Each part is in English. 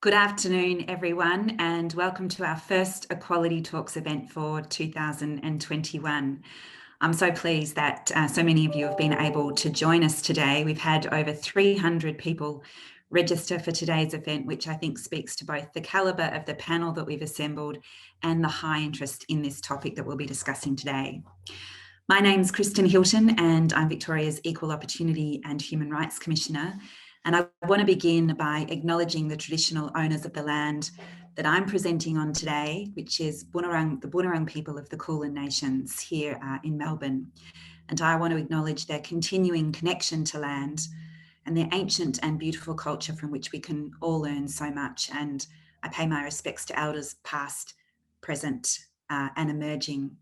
Good afternoon, everyone, and welcome to our first Equality Talks event for 2021. I'm so pleased that so many of you have been able to join us today. We've had over 300 people register for today's event, which I think speaks to both the calibre of the panel that we've assembled and the high interest in this topic that we'll be discussing today. My name's Kristen Hilton and I'm Victoria's Equal Opportunity and Human Rights Commissioner. And I want to begin by acknowledging the traditional owners of the land that I'm presenting on today, which is the Boonwurrung people of the Kulin Nations here in Melbourne. And I want to acknowledge their continuing connection to land and their ancient and beautiful culture from which we can all learn so much. And I pay my respects to elders past, present and emerging.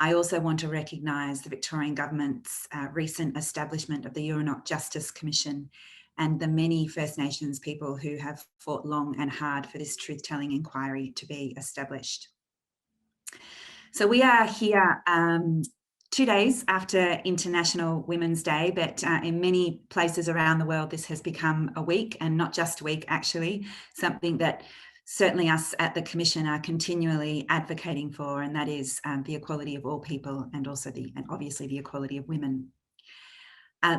I also want to recognise the Victorian Government's recent establishment of the Untitled Justice Commission and the many First Nations people who have fought long and hard for this truth-telling inquiry to be established. So we are here 2 days after International Women's Day, but in many places around the world, this has become a week, and not just a week, actually, something that certainly us at the Commission are continually advocating for, and that is the equality of all people and also obviously the equality of women.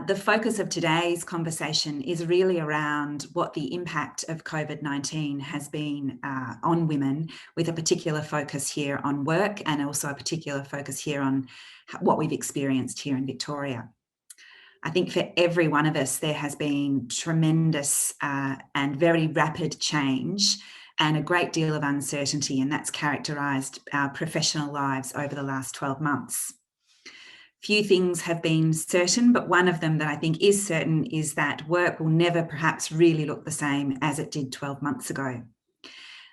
The focus of today's conversation is really around what the impact of COVID-19 has been on women, with a particular focus here on work and also a particular focus here on what we've experienced here in Victoria. I think for every one of us, there has been tremendous and very rapid change and a great deal of uncertainty, and that's characterised our professional lives over the last 12 months. Few things have been certain, but one of them that I think is certain is that work will never perhaps really look the same as it did 12 months ago.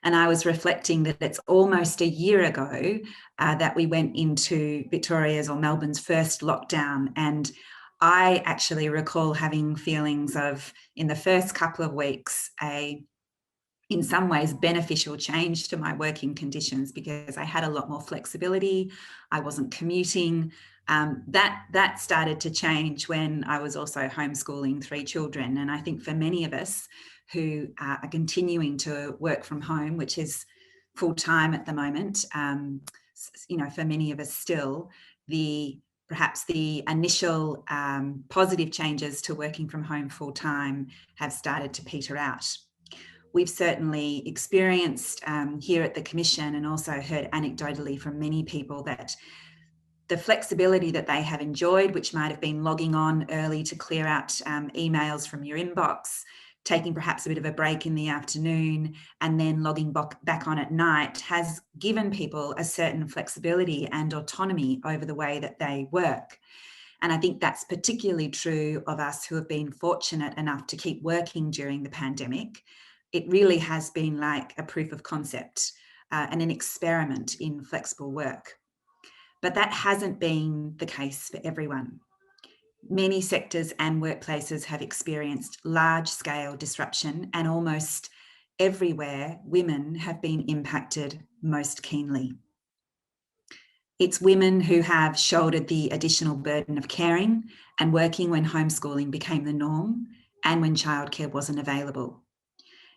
And I was reflecting that it's almost a year ago that we went into Victoria's or Melbourne's first lockdown. And I actually recall having feelings of, in the first couple of weeks, in some ways beneficial change to my working conditions because I had a lot more flexibility. I wasn't commuting. That started to change when I was also homeschooling 3 children. And I think for many of us who are continuing to work from home, which is full time at the moment, for many of us still, perhaps the initial positive changes to working from home full time have started to peter out. We've certainly experienced here at the Commission and also heard anecdotally from many people that the flexibility that they have enjoyed, which might have been logging on early to clear out emails from your inbox, taking perhaps a bit of a break in the afternoon and then logging back on at night, has given people a certain flexibility and autonomy over the way that they work. And I think that's particularly true of us who have been fortunate enough to keep working during the pandemic. It really has been like a proof of concept and an experiment in flexible work. But that hasn't been the case for everyone. Many sectors and workplaces have experienced large-scale disruption, and almost everywhere women have been impacted most keenly. It's women who have shouldered the additional burden of caring and working when homeschooling became the norm and when childcare wasn't available.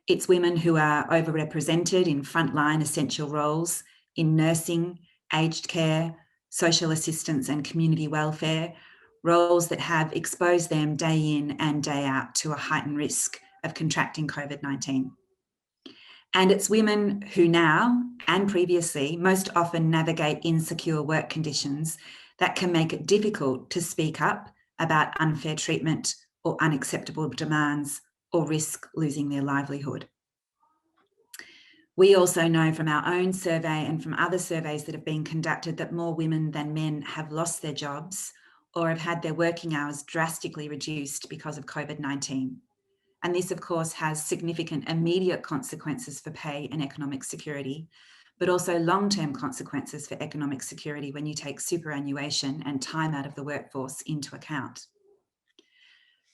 It's women who are overrepresented in frontline essential roles in nursing, aged care, social assistance and community welfare, roles that have exposed them day in and day out to a heightened risk of contracting COVID-19. And it's women who now and previously most often navigate insecure work conditions that can make it difficult to speak up about unfair treatment or unacceptable demands or risk losing their livelihood. We also know from our own survey and from other surveys that have been conducted that more women than men have lost their jobs or have had their working hours drastically reduced because of COVID-19. And this, of course, has significant immediate consequences for pay and economic security, but also long-term consequences for economic security when you take superannuation and time out of the workforce into account.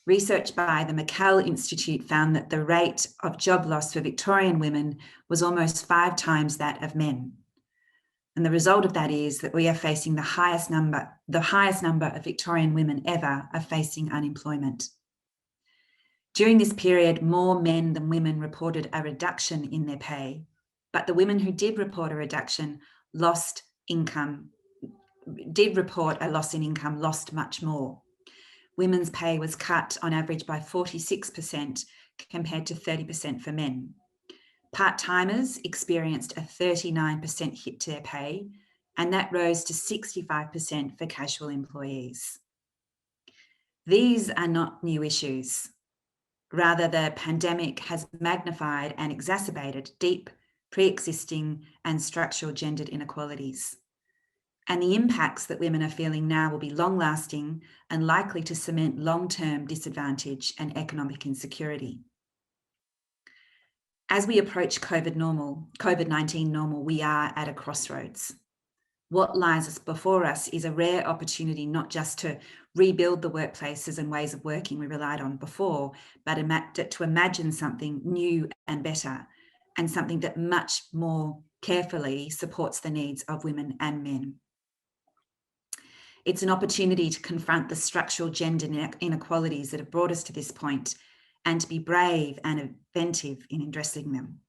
Research by the McCall Institute found that the rate of job loss for Victorian women was almost 5 times that of men. And the result of that is that we are facing the highest number of Victorian women ever are facing unemployment. During this period, more men than women reported a reduction in their pay, but the women who did report a reduction lost income, report a loss in income, lost much more. Women's pay was cut on average by 46% compared to 30% for men. Part-timers experienced a 39% hit to their pay, and that rose to 65% for casual employees. These are not new issues. Rather, the pandemic has magnified and exacerbated deep, pre-existing and structural gendered inequalities. And the impacts that women are feeling now will be long-lasting and likely to cement long-term disadvantage and economic insecurity. As we approach COVID-19 normal, we are at a crossroads. What lies before us is a rare opportunity not just to rebuild the workplaces and ways of working we relied on before, but to imagine something new and better, and something that much more carefully supports the needs of women and men. It's an opportunity to confront the structural gender inequalities that have brought us to this point and to be brave and inventive in addressing them.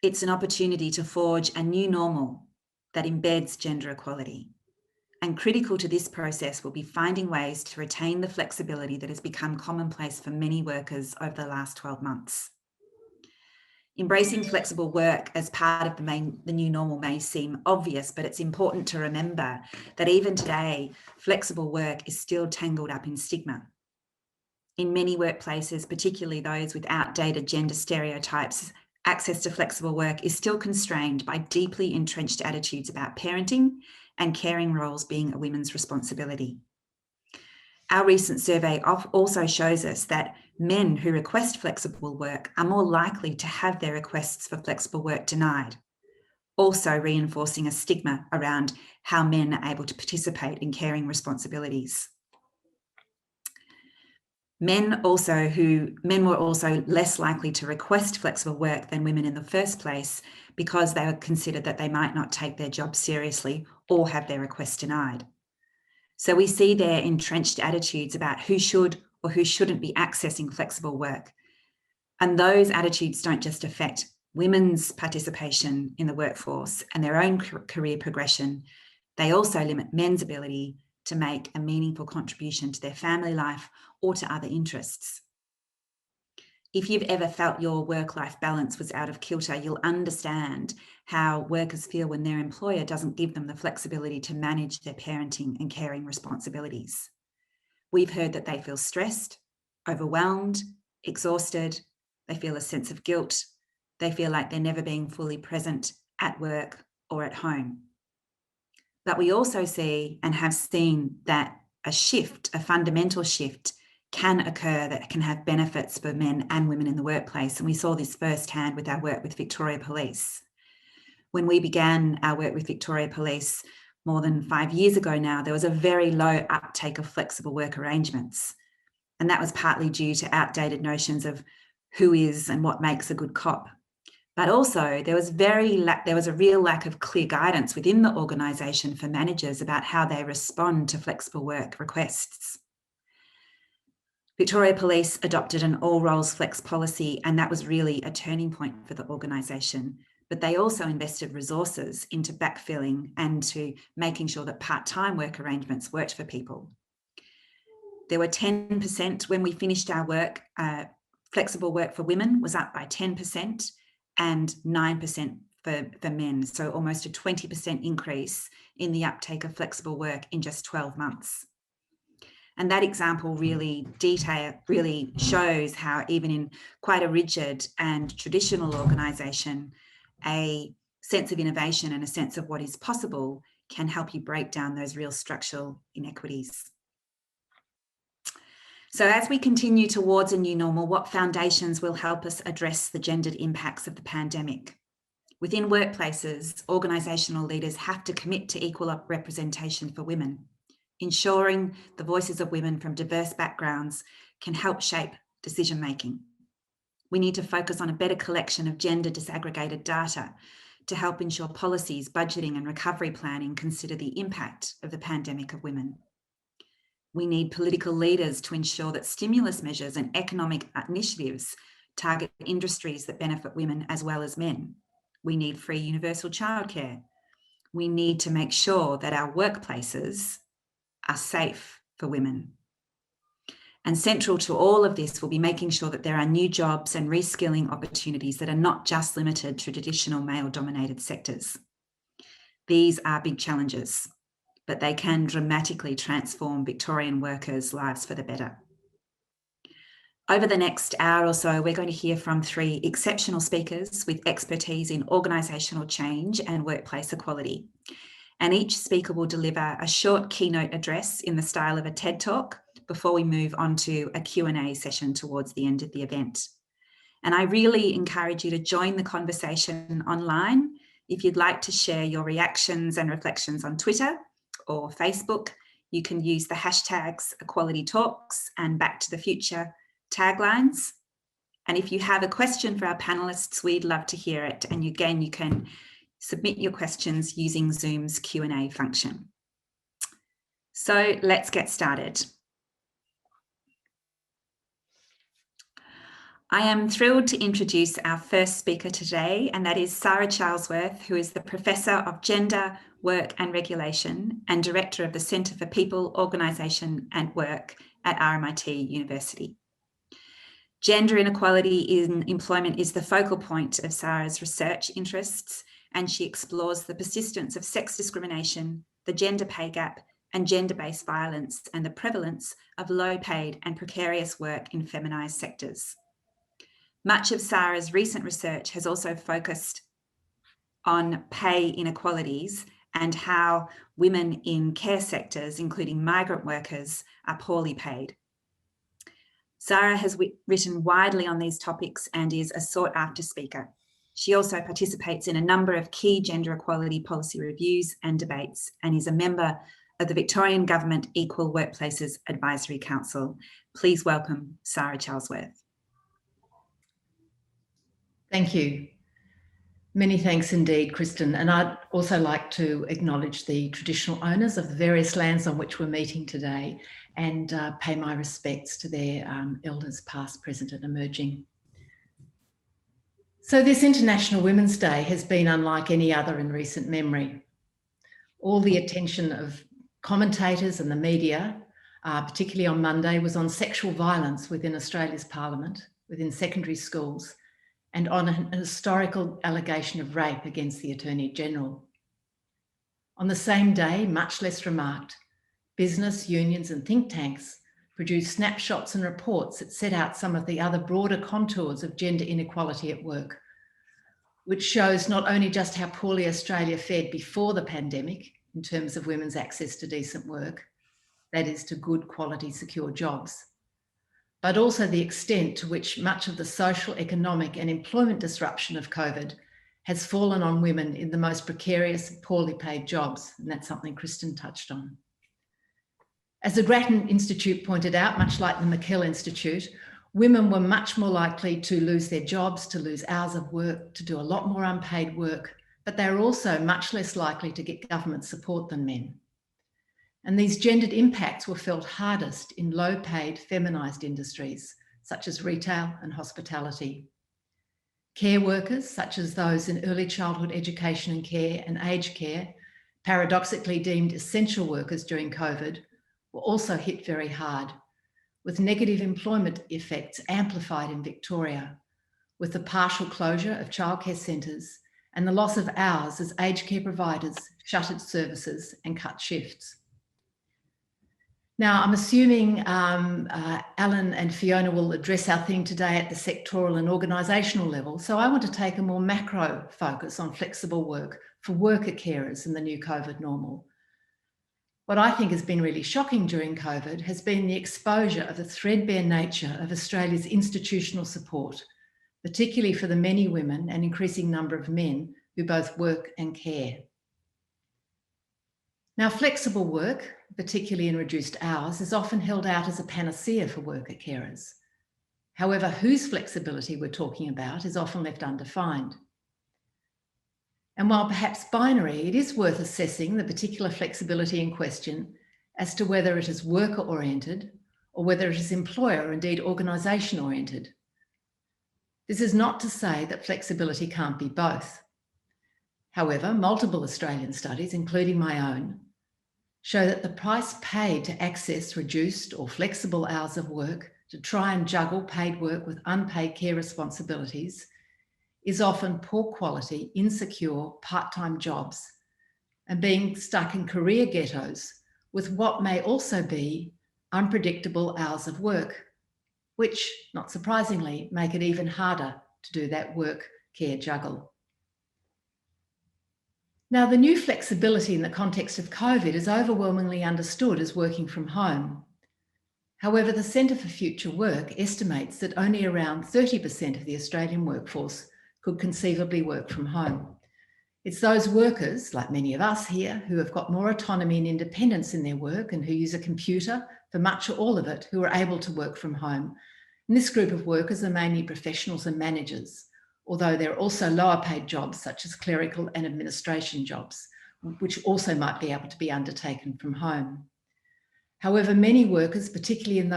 It's an opportunity to forge a new normal that embeds gender equality. And critical to this process will be finding ways to retain the flexibility that has become commonplace for many workers over the last 12 months. Embracing flexible work as part of the new normal may seem obvious, but it's important to remember that even today, flexible work is still tangled up in stigma. In many workplaces, particularly those with outdated gender stereotypes, access to flexible work is still constrained by deeply entrenched attitudes about parenting and caring roles being a women's responsibility. Our recent survey also shows us that men who request flexible work are more likely to have their requests for flexible work denied, also reinforcing a stigma around how men are able to participate in caring responsibilities. Men were also less likely to request flexible work than women in the first place because they were considered that they might not take their job seriously or have their request denied. So we see their entrenched attitudes about who should or who shouldn't be accessing flexible work. And those attitudes don't just affect women's participation in the workforce and their own career progression, they also limit men's ability to make a meaningful contribution to their family life or to other interests. If you've ever felt your work-life balance was out of kilter, you'll understand how workers feel when their employer doesn't give them the flexibility to manage their parenting and caring responsibilities. We've heard that they feel stressed, overwhelmed, exhausted, they feel a sense of guilt, they feel like they're never being fully present at work or at home. But we also see and have seen that a fundamental shift can occur that can have benefits for men and women in the workplace. And we saw this firsthand with our work with Victoria Police. When we began our work with Victoria Police more than 5 years ago now, there was a very low uptake of flexible work arrangements. And that was partly due to outdated notions of who is and what makes a good cop. But also there was a real lack of clear guidance within the organisation for managers about how they respond to flexible work requests. Victoria Police adopted an all roles flex policy, and that was really a turning point for the organisation. But they also invested resources into backfilling and to making sure that part-time work arrangements worked for people. There were 10% when we finished our work. Flexible work for women was up by 10% and 9% for men. So almost a 20% increase in the uptake of flexible work in just 12 months. And that example really shows how even in quite a rigid and traditional organisation, a sense of innovation and a sense of what is possible can help you break down those real structural inequities. So as we continue towards a new normal, what foundations will help us address the gendered impacts of the pandemic? Within workplaces, organisational leaders have to commit to equal representation for women. Ensuring the voices of women from diverse backgrounds can help shape decision-making. We need to focus on a better collection of gender disaggregated data to help ensure policies, budgeting and recovery planning consider the impact of the pandemic of women. We need political leaders to ensure that stimulus measures and economic initiatives target industries that benefit women as well as men. We need free universal childcare. We need to make sure that our workplaces are safe for women. And central to all of this will be making sure that there are new jobs and reskilling opportunities that are not just limited to traditional male-dominated sectors. These are big challenges, but they can dramatically transform Victorian workers' lives for the better. Over the next hour or so, we're going to hear from 3 exceptional speakers with expertise in organisational change and workplace equality. And each speaker will deliver a short keynote address in the style of a TED Talk before we move on to a Q&A session towards the end of the event. And I really encourage you to join the conversation online. If you'd like to share your reactions and reflections on Twitter or Facebook, you can use the hashtags Equality Talks and Back to the Future taglines. And if you have a question for our panelists, we'd love to hear it. And again, you can submit your questions using Zoom's Q&A function. So let's get started. I am thrilled to introduce our first speaker today, and that is Sara Charlsworth, who is the Professor of Gender, Work and Regulation and Director of the Centre for People, Organisation and Work at RMIT University. Gender inequality in employment is the focal point of Sara's research interests, and she explores the persistence of sex discrimination, the gender pay gap, and gender-based violence, and the prevalence of low-paid and precarious work in feminised sectors. Much of Sara's recent research has also focused on pay inequalities and how women in care sectors, including migrant workers, are poorly paid. Sara has written widely on these topics and is a sought-after speaker. She also participates in a number of key gender equality policy reviews and debates, and is a member of the Victorian Government Equal Workplaces Advisory Council. Please welcome Sara Charlesworth. Thank you. Many thanks indeed, Kristen. And I'd also like to acknowledge the traditional owners of the various lands on which we're meeting today and pay my respects to their elders past, present and emerging. So this International Women's Day has been unlike any other in recent memory. All the attention of commentators and the media, particularly on Monday, was on sexual violence within Australia's Parliament, within secondary schools, and on an historical allegation of rape against the Attorney-General. On the same day, much less remarked, business, unions and think tanks produced snapshots and reports that set out some of the other broader contours of gender inequality at work, which shows not only just how poorly Australia fared before the pandemic in terms of women's access to decent work, that is to good quality, secure jobs, but also the extent to which much of the social, economic and employment disruption of COVID has fallen on women in the most precarious, poorly paid jobs. And that's something Kristen touched on. As the Grattan Institute pointed out, much like the McKell Institute, women were much more likely to lose their jobs, to lose hours of work, to do a lot more unpaid work, but they're also much less likely to get government support than men. And these gendered impacts were felt hardest in low-paid, feminised industries, such as retail and hospitality. Care workers, such as those in early childhood education and care and aged care, paradoxically deemed essential workers during COVID, were also hit very hard, with negative employment effects amplified in Victoria, with the partial closure of childcare centres and the loss of hours as aged care providers shuttered services and cut shifts. Now, I'm assuming Alan and Fiona will address our theme today at the sectoral and organisational level, so I want to take a more macro focus on flexible work for worker carers in the new COVID normal. What I think has been really shocking during COVID has been the exposure of the threadbare nature of Australia's institutional support, particularly for the many women and increasing number of men who both work and care. Now, flexible work, particularly in reduced hours, is often held out as a panacea for worker carers. However, whose flexibility we're talking about is often left undefined. And while perhaps binary, it is worth assessing the particular flexibility in question as to whether it is worker-oriented or whether it is employer, or indeed organisation-oriented. This is not to say that flexibility can't be both. However, multiple Australian studies, including my own, show that the price paid to access reduced or flexible hours of work to try and juggle paid work with unpaid care responsibilities is often poor quality, insecure, part-time jobs and being stuck in career ghettos with what may also be unpredictable hours of work, which, not surprisingly, make it even harder to do that work-care juggle. Now, the new flexibility in the context of COVID is overwhelmingly understood as working from home. However, the Centre for Future Work estimates that only around 30% of the Australian workforce could conceivably work from home. It's those workers, like many of us here, who have got more autonomy and independence in their work and who use a computer for much or all of it, who are able to work from home. And this group of workers are mainly professionals and managers, although there are also lower paid jobs such as clerical and administration jobs, which also might be able to be undertaken from home. However, many workers, particularly in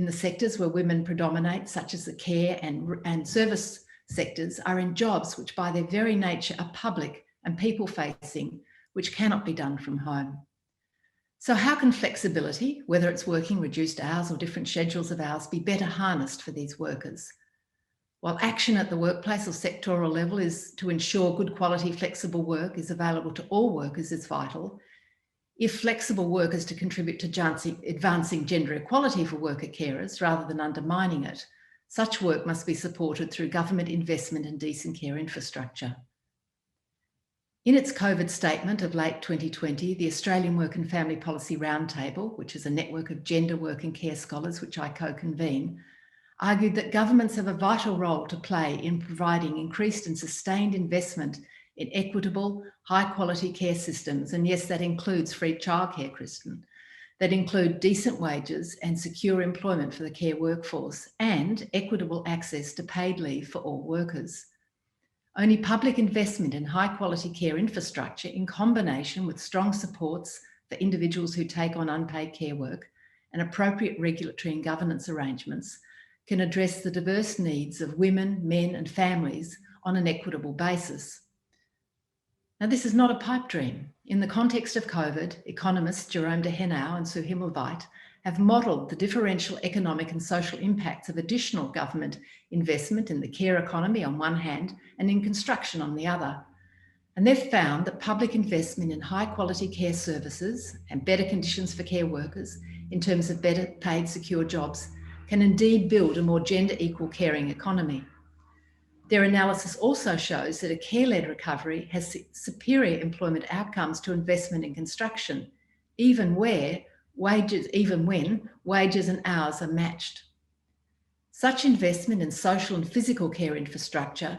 the sectors where women predominate, such as the care and service sectors, are in jobs which by their very nature are public and people-facing, which cannot be done from home. So how can flexibility, whether it's working reduced hours or different schedules of hours, be better harnessed for these workers? While action at the workplace or sectoral level is to ensure good quality flexible work is available to all workers is vital, if flexible work is to contribute to advancing gender equality for worker carers rather than undermining it, such work must be supported through government investment in decent care infrastructure. In its COVID statement of late 2020, the Australian Work and Family Policy Roundtable, which is a network of gender work and care scholars which I co-convene, argued that governments have a vital role to play in providing increased and sustained investment in equitable, high-quality care systems, and yes, that includes free childcare, Kristen, that include decent wages and secure employment for the care workforce and equitable access to paid leave for all workers. Only public investment in high-quality care infrastructure in combination with strong supports for individuals who take on unpaid care work and appropriate regulatory and governance arrangements can address the diverse needs of women, men and families on an equitable basis. Now, this is not a pipe dream. In the context of COVID, economists Jerome de Henau and Sue Himmelweit have modelled the differential economic and social impacts of additional government investment in the care economy on one hand and in construction on the other. And they've found that public investment in high quality care services and better conditions for care workers in terms of better paid secure jobs can indeed build a more gender equal caring economy. Their analysis also shows that a care-led recovery has superior employment outcomes to investment in construction, even when wages and hours are matched. Such investment in social and physical care infrastructure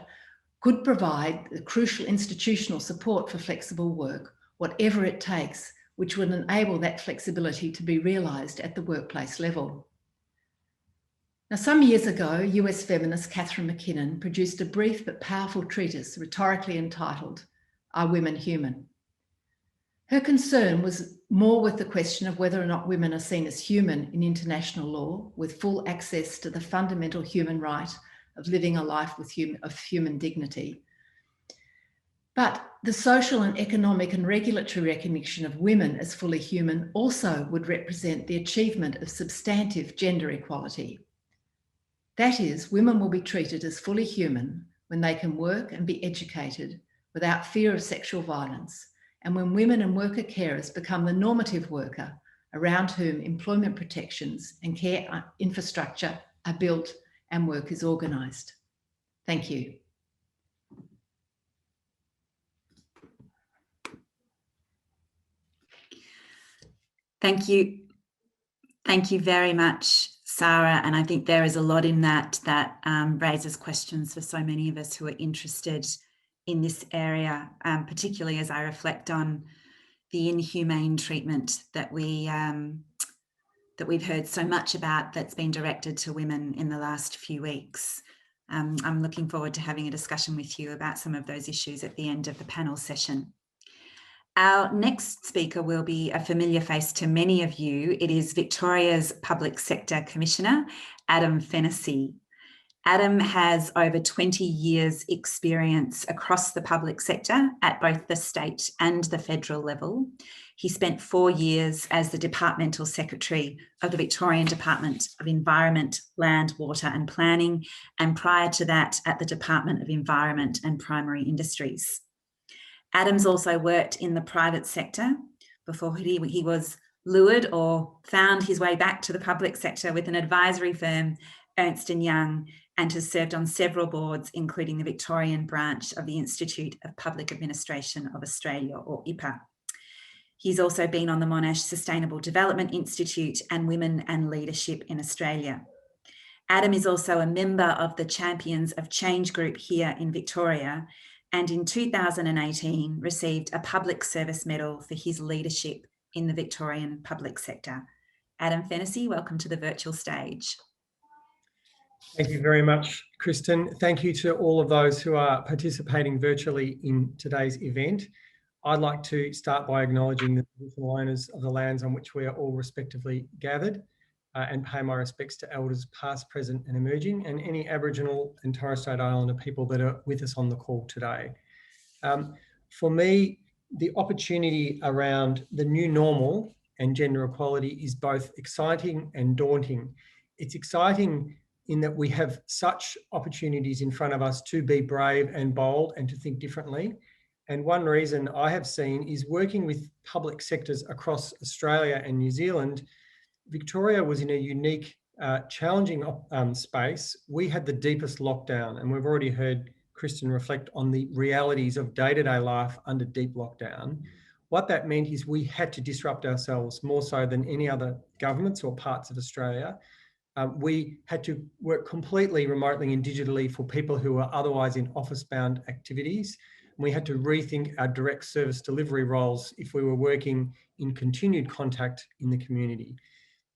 could provide the crucial institutional support for flexible work, whatever it takes, which would enable that flexibility to be realised at the workplace level. Now, some years ago, US feminist Catherine McKinnon produced a brief but powerful treatise rhetorically entitled, Are Women Human? Her concern was more with the question of whether or not women are seen as human in international law with full access to the fundamental human right of living a life of human dignity. But the social and economic and regulatory recognition of women as fully human also would represent the achievement of substantive gender equality. That is, women will be treated as fully human when they can work and be educated without fear of sexual violence, and when women and worker carers become the normative worker around whom employment protections and care infrastructure are built and work is organised. Thank you. Thank you. Thank you very much, Sara. And I think there is a lot in that raises questions for so many of us who are interested in this area, particularly as I reflect on the inhumane treatment that we've heard so much about that's been directed to women in the last few weeks. I'm looking forward to having a discussion with you about some of those issues at the end of the panel session. Our next speaker will be a familiar face to many of you. It is Victoria's Public Sector Commissioner, Adam Fennessy. Adam has over 20 years' experience across the public sector at both the state and the federal level. He spent 4 years as the Departmental Secretary of the Victorian Department of Environment, Land, Water and Planning, and prior to that at the Department of Environment and Primary Industries. Adam's also worked in the private sector before he was lured or found his way back to the public sector with an advisory firm, Ernst & Young, and has served on several boards, including the Victorian branch of the Institute of Public Administration of Australia, or IPA. He's also been on the Monash Sustainable Development Institute and Women and Leadership in Australia. Adam is also a member of the Champions of Change group here in Victoria, and in 2018 received a Public Service Medal for his leadership in the Victorian public sector. Adam Fennessy, welcome to the virtual stage. Thank you very much, Kristen. Thank you to all of those who are participating virtually in today's event. I'd like to start by acknowledging the traditional owners of the lands on which we are all respectively gathered and pay my respects to elders past, present and emerging, and any Aboriginal and Torres Strait Islander people that are with us on the call today. For me, the opportunity around the new normal and gender equality is both exciting and daunting. It's exciting in that we have such opportunities in front of us to be brave and bold and to think differently. And one reason I have seen is working with public sectors across Australia and New Zealand. Victoria was in a unique, challenging space. We had the deepest lockdown, and we've already heard Kristen reflect on the realities of day-to-day life under deep lockdown. What that meant is we had to disrupt ourselves more so than any other governments or parts of Australia. We had to work completely remotely and digitally for people who were otherwise in office-bound activities. We had to rethink our direct service delivery roles if we were working in continued contact in the community.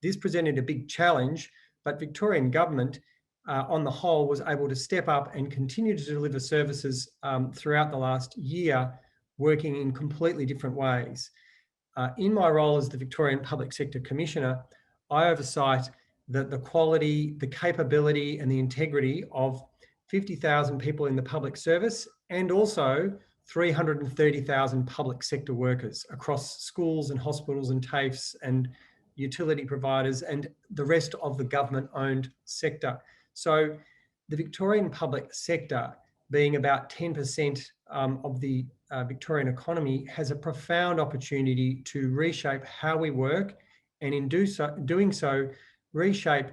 This presented a big challenge, but Victorian government, on the whole, was able to step up and continue to deliver services throughout the last year, working in completely different ways. In my role as the Victorian Public Sector Commissioner, I oversight the quality, the capability and the integrity of 50,000 people in the public service and also 330,000 public sector workers across schools and hospitals and TAFEs and utility providers and the rest of the government-owned sector. So the Victorian public sector, being about 10% of the Victorian economy, has a profound opportunity to reshape how we work and in doing so, reshape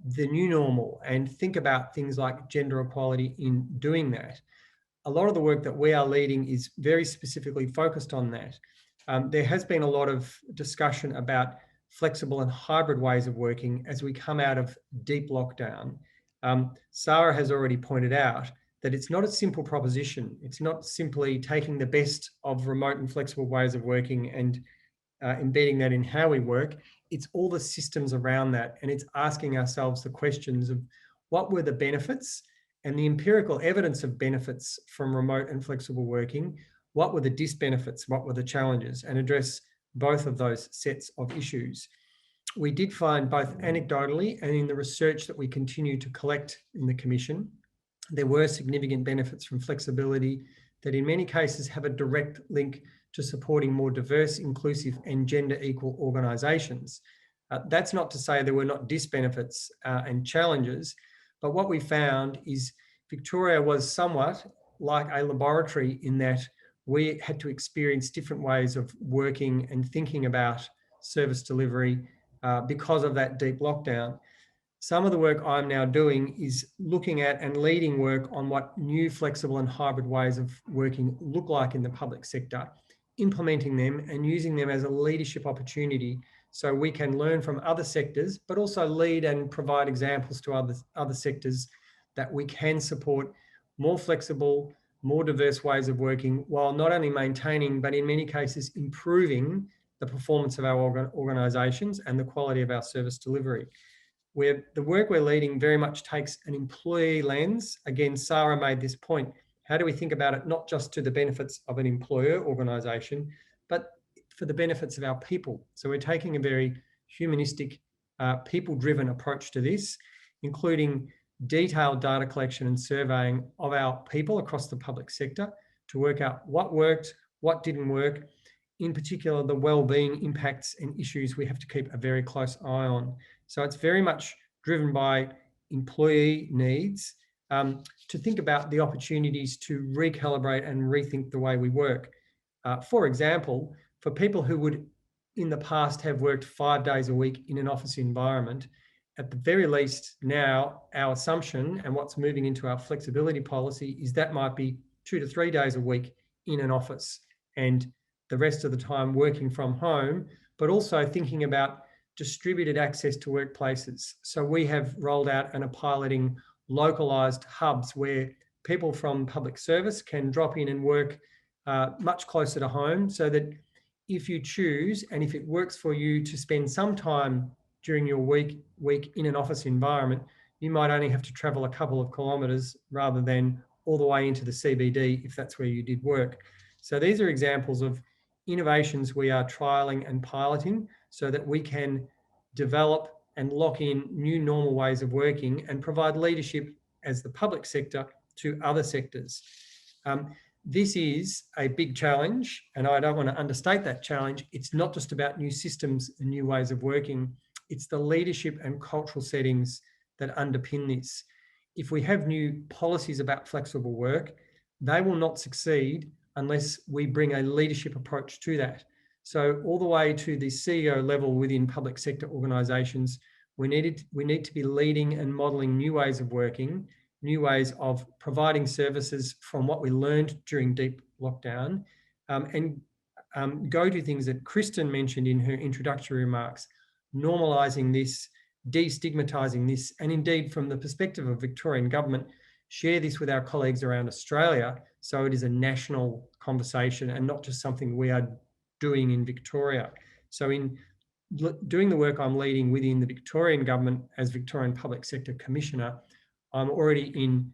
the new normal and think about things like gender equality in doing that. A lot of the work that we are leading is very specifically focused on that. There has been a lot of discussion about flexible and hybrid ways of working as we come out of deep lockdown. Sara has already pointed out that it's not a simple proposition. It's not simply taking the best of remote and flexible ways of working and embedding that in how we work. It's all the systems around that, and it's asking ourselves the questions of what were the benefits and the empirical evidence of benefits from remote and flexible working, what were the disbenefits, what were the challenges, and address both of those sets of issues. We did find both anecdotally and in the research that we continue to collect in the Commission, there were significant benefits from flexibility that in many cases have a direct link to supporting more diverse, inclusive and gender equal organisations. That's not to say there were not disbenefits and challenges, but what we found is Victoria was somewhat like a laboratory in that we had to experience different ways of working and thinking about service delivery because of that deep lockdown. Some of the work I'm now doing is looking at and leading work on what new flexible and hybrid ways of working look like in the public sector, implementing them and using them as a leadership opportunity so we can learn from other sectors, but also lead and provide examples to other sectors that we can support more flexible, more diverse ways of working while not only maintaining, but in many cases improving the performance of our organisations and the quality of our service delivery. The work we're leading very much takes an employee lens. Again, Sara made this point. How do we think about it not just to the benefits of an employer organisation, but for the benefits of our people. So we're taking a very humanistic, people-driven approach to this, including detailed data collection and surveying of our people across the public sector to work out what worked, what didn't work, in particular the well-being impacts and issues we have to keep a very close eye on. So it's very much driven by employee needs, to think about the opportunities to recalibrate and rethink the way we work. For example, for people who would in the past have worked 5 days a week in an office environment, at the very least now our assumption and what's moving into our flexibility policy is that might be 2 to 3 days a week in an office and the rest of the time working from home, but also thinking about distributed access to workplaces. So we have rolled out and are piloting localised hubs where people from public service can drop in and work much closer to home, so that if you choose and if it works for you to spend some time during your week in an office environment, you might only have to travel a couple of kilometres rather than all the way into the CBD if that's where you did work. So these are examples of innovations we are trialling and piloting so that we can develop and lock in new normal ways of working and provide leadership as the public sector to other sectors. This is a big challenge, and I don't want to understate that challenge. It's not just about new systems and new ways of working. It's the leadership and cultural settings that underpin this. If we have new policies about flexible work, they will not succeed unless we bring a leadership approach to that. So all the way to the CEO level within public sector organisations, we need to be leading and modelling new ways of working, new ways of providing services from what we learned during deep lockdown, and go to things that Kristen mentioned in her introductory remarks, normalising this, destigmatising this, and indeed from the perspective of Victorian government, share this with our colleagues around Australia so it is a national conversation and not just something we are doing in Victoria. So in doing the work I'm leading within the Victorian government as Victorian Public Sector Commissioner, I'm already in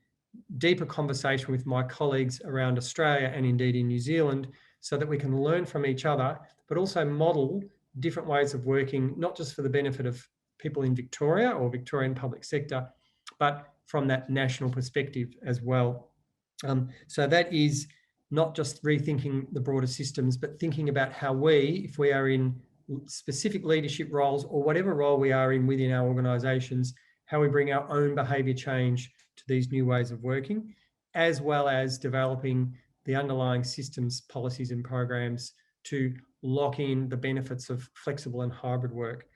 deeper conversation with my colleagues around Australia and indeed in New Zealand so that we can learn from each other, but also model different ways of working, not just for the benefit of people in Victoria or Victorian public sector, but from that national perspective as well. So that is not just rethinking the broader systems, but thinking about how we, if we are in specific leadership roles or whatever role we are in within our organisations, how we bring our own behaviour change to these new ways of working, as well as developing the underlying systems, policies and programs to lock in the benefits of flexible and hybrid work.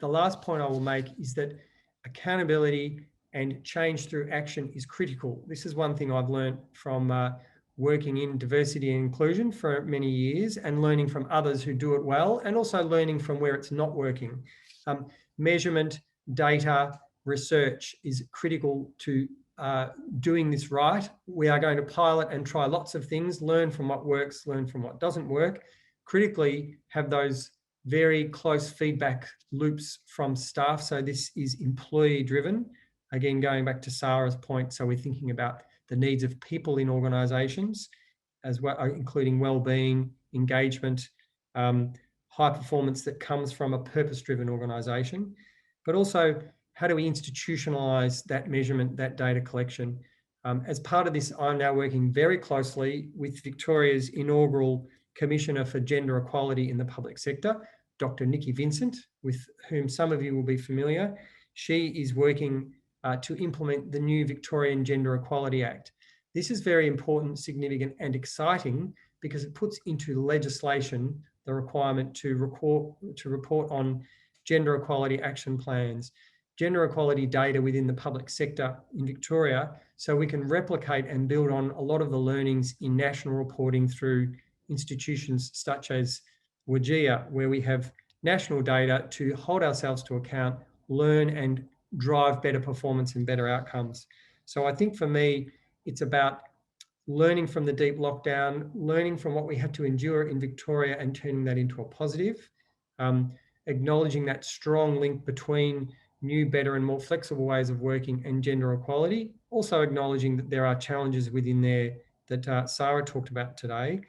The last point I will make is that accountability and change through action is critical. This is one thing I've learned from working in diversity and inclusion for many years and learning from others who do it well, and also learning from where it's not working. Measurement, data, research is critical to doing this right. We are going to pilot and try lots of things, learn from what works, learn from what doesn't work. Critically, have those very close feedback loops from staff. So this is employee driven. Again, going back to Sara's point, so we're thinking about the needs of people in organisations as well, including well-being, engagement, high performance that comes from a purpose-driven organisation, but also how do we institutionalise that measurement, that data collection? As part of this, I'm now working very closely with Victoria's inaugural Commissioner for Gender Equality in the Public Sector, Dr. Nikki Vincent, with whom some of you will be familiar. She is working to implement the new Victorian Gender Equality Act. This is very important, significant and exciting because it puts into legislation the requirement to report on gender equality action plans, gender equality data within the public sector in Victoria, so we can replicate and build on a lot of the learnings in national reporting through institutions such as WGEA, where we have national data to hold ourselves to account, learn and drive better performance and better outcomes. So I think for me, it's about learning from the deep lockdown, learning from what we had to endure in Victoria and turning that into a positive, acknowledging that strong link between new, better and more flexible ways of working and gender equality, also acknowledging that there are challenges within there that Sara talked about today,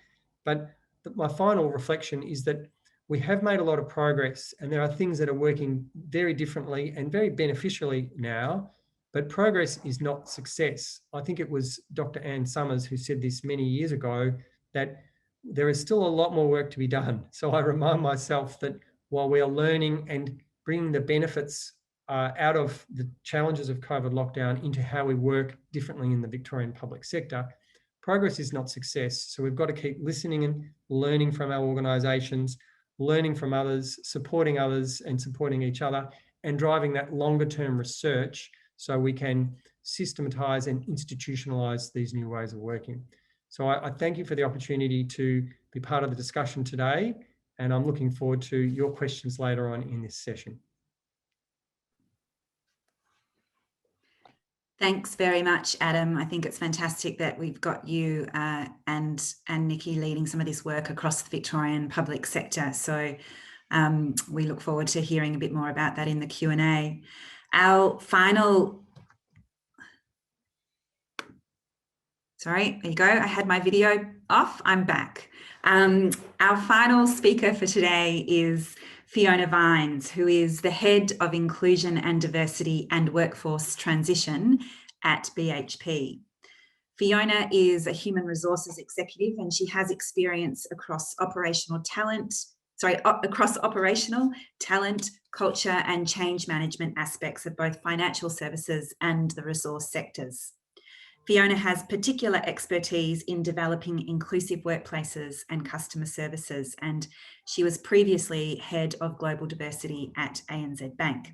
but my final reflection is that we have made a lot of progress, and there are things that are working very differently and very beneficially now, but progress is not success. I think it was Dr. Anne Summers who said this many years ago, that there is still a lot more work to be done. So I remind myself that while we are learning and bringing the benefits out of the challenges of COVID lockdown into how we work differently in the Victorian public sector, progress is not success. So we've got to keep listening and learning from our organisations, learning from others, supporting others and supporting each other, and driving that longer term research so we can systematise and institutionalise these new ways of working. So I thank you for the opportunity to be part of the discussion today, and I'm looking forward to your questions later on in this session. Thanks very much, Adam. I think it's fantastic that we've got you and Nikki leading some of this work across the Victorian public sector. So we look forward to hearing a bit more about that in the Q&A. Our final... Sorry, there you go. I had my video off. I'm back. Our final speaker for today is Fiona Vines, who is the Head of Inclusion and Diversity and Workforce Transition at BHP. Fiona is a human resources executive, and she has experience across operational talent, culture and change management aspects of both financial services and the resource sectors. Fiona has particular expertise in developing inclusive workplaces and customer services, and she was previously Head of Global Diversity at ANZ Bank.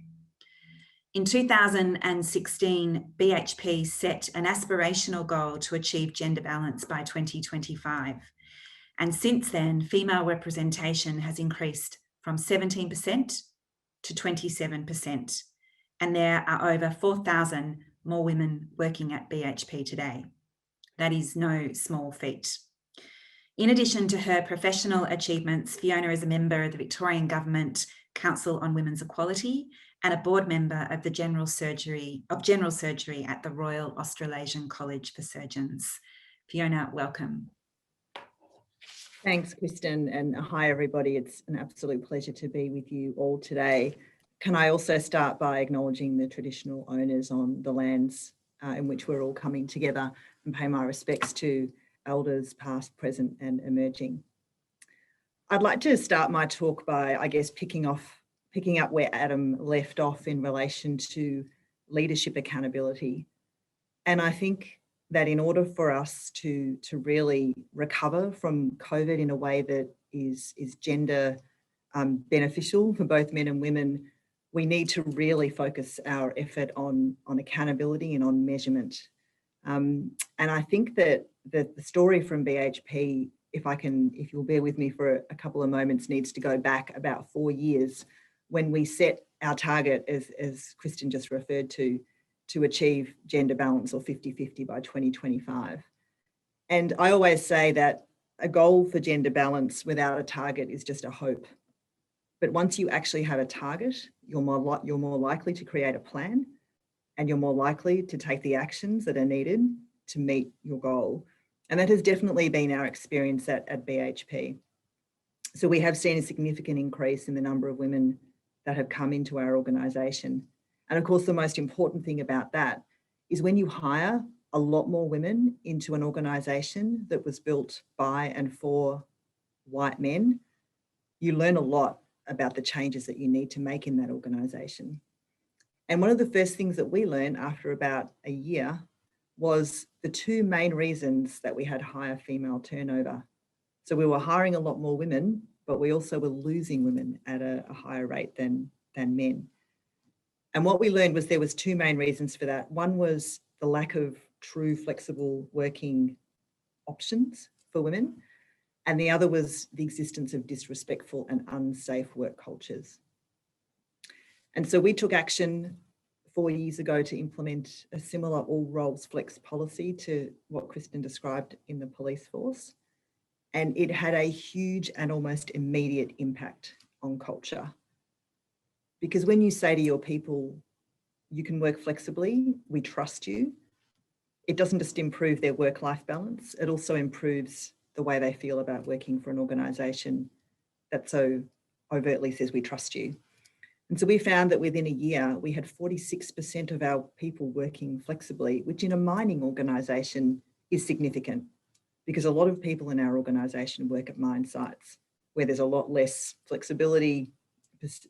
In 2016, BHP set an aspirational goal to achieve gender balance by 2025. And since then, female representation has increased from 17% to 27%. And there are over 4,000 more women working at BHP today. That is no small feat. In addition to her professional achievements, Fiona is a member of the Victorian Government Council on Women's Equality and a board member of the General Surgery at the Royal Australasian College for Surgeons. Fiona, welcome. Thanks, Kristen, and hi everybody. It's an absolute pleasure to be with you all today. Can I also start by acknowledging the traditional owners on the lands in which we're all coming together, and pay my respects to elders past, present and emerging. I'd like to start my talk by, I guess, picking up where Adam left off in relation to leadership accountability. And I think that in order for us to really recover from COVID in a way that is gender beneficial for both men and women, we need to really focus our effort on accountability and on measurement. And I think that the story from BHP, if you'll bear with me for a couple of moments, needs to go back about 4 years when we set our target, as Kristen just referred to achieve gender balance or 50-50 by 2025. And I always say that a goal for gender balance without a target is just a hope. But once you actually have a target, you're more likely to create a plan, and you're more likely to take the actions that are needed to meet your goal. And that has definitely been our experience at BHP. So we have seen a significant increase in the number of women that have come into our organisation. And of course, the most important thing about that is when you hire a lot more women into an organisation that was built by and for white men, you learn a lot about the changes that you need to make in that organisation. And one of the first things that we learned after about a year was the two main reasons that we had higher female turnover. So we were hiring a lot more women, but we also were losing women at a higher rate than men. And what we learned was there was two main reasons for that. One was the lack of true flexible working options for women. And the other was the existence of disrespectful and unsafe work cultures. And so we took action 4 years ago to implement a similar all roles flex policy to what Kristen described in the police force. And it had a huge and almost immediate impact on culture. Because when you say to your people, you can work flexibly, we trust you, it doesn't just improve their work-life balance, it also improves the way they feel about working for an organisation that so overtly says we trust you. And so we found that within a year, we had 46% of our people working flexibly, which in a mining organisation is significant, because a lot of people in our organisation work at mine sites where there's a lot less flexibility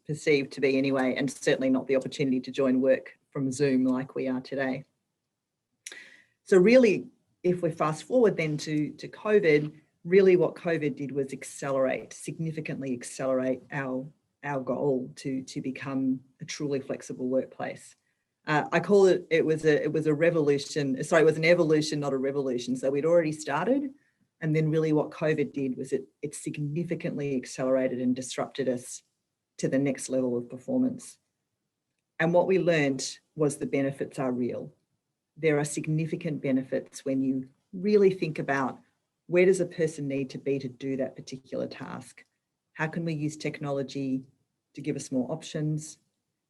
perceived to be anyway, and certainly not the opportunity to join work from Zoom like we are today. So really, if we fast forward then to COVID, really what COVID did was significantly accelerate our goal to become a truly flexible workplace. I call it was a revolution. Sorry, it was an evolution, not a revolution. So we'd already started, and then really what COVID did was it significantly accelerated and disrupted us to the next level of performance. And what we learned was the benefits are real. There are significant benefits when you really think about where does a person need to be to do that particular task? How can we use technology to give us more options?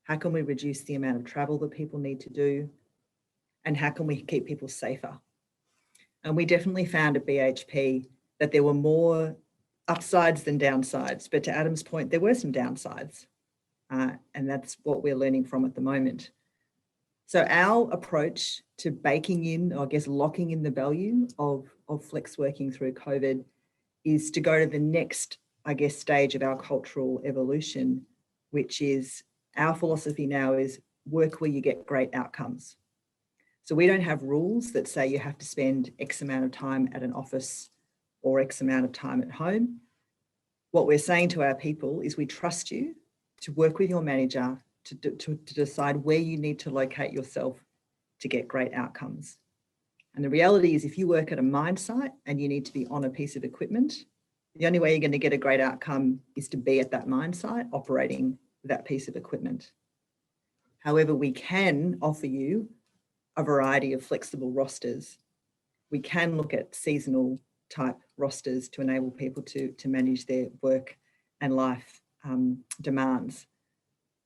How can we reduce the amount of travel that people need to do? And how can we keep people safer? And we definitely found at BHP that there were more upsides than downsides, but to Adam's point, there were some downsides. And that's what we're learning from at the moment. So our approach to baking in, or I guess locking in the value of flex working through COVID is to go to the next, I guess, stage of our cultural evolution, which is our philosophy now is work where you get great outcomes. So we don't have rules that say you have to spend X amount of time at an office or X amount of time at home. What we're saying to our people is we trust you to work with your manager to decide where you need to locate yourself to get great outcomes. And the reality is if you work at a mine site and you need to be on a piece of equipment, the only way you're going to get a great outcome is to be at that mine site operating that piece of equipment. However, we can offer you a variety of flexible rosters. We can look at seasonal type rosters to enable people to manage their work and life demands.